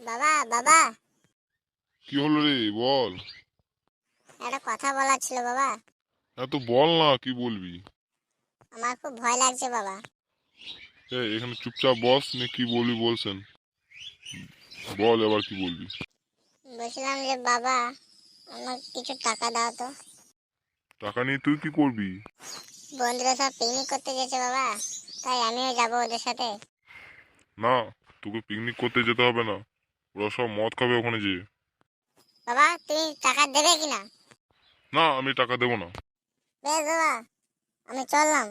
বাবা বাবা, কি হলো রে? বল। একটা কথা বলার ছিল বাবা। হ্যাঁ, তো বল না, কি বলবি? আমার খুব ভয় লাগছে বাবা। এখানে চুপচাপ বস, নে কি বলবি বলছেন। বল এবার কি বলবি। বলছিলাম যে বাবা, আমার কিছু টাকা দাও তো। টাকা নিয়ে তুই কি করবি? বন্ধুরা সব পিকনিক করতে গেছে বাবা, তাই আমিও যাবো ওদের সাথে। না, তোকে পিকনিক করতে যেতে হবে না। ওরা সব মদ খাবে ওখানে যেয়ে। বাবা তুমি টাকা দেবে কিনা? না, আমি টাকা দেবো না। বেশ বাবা, আমি চললাম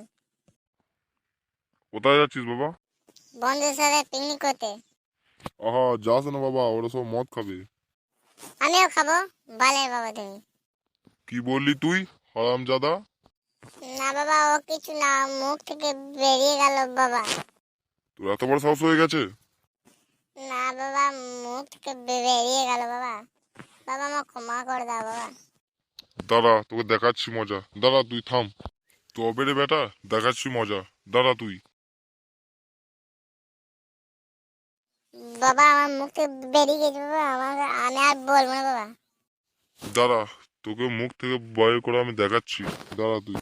কোথায় যাচ্ছিস বাবা? বন্ধুদের সাথে পিকনিক করতে। আহা, যাস না বাবা, ওরা সব মদ খাবে। আমিও খাবো। ভালো বাবা তুমি। কি বললি তুই, হারামজাদা? না বাবা, ও কিছু না, মুখ থেকে বেরিয়ে গেল বাবা। তোর এত বড় সাহস হয়ে গেছে? না বাবা, মুখ থেকে বেরিয়ে গেল বাবা। বাবা আমার ক্ষমা করে দাও বাবা। দাঁড়া, তোকে দেখাচ্ছি মজা। দাঁড়া, তুই থাম। তবে রে বেটা, দেখাচ্ছি মজা। দাঁড়া তুই। বাবা আমার মুখ থেকে বেরিয়ে গেছে বাবা, আমি আর বলবো না বাবা। দাঁড়া, তোকে মুখ থেকে বাইর করে আমি দেখাচ্ছি। দাঁড়া তুই।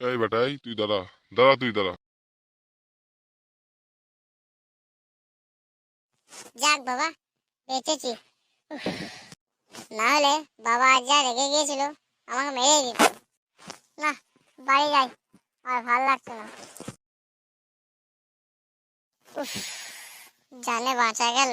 এই বেটা, এই তুই দাঁড়া। দাঁড়া তুই দাঁড়া। যাক বাবা, বেঁচেছি। না হলে বাবা আজ যা রেগে গিয়েছিল, আমাকে মেরে দিত। না, বাড়ি যাই, আর ভালো লাগছে না। উফ, জানে বাঁচা গেল।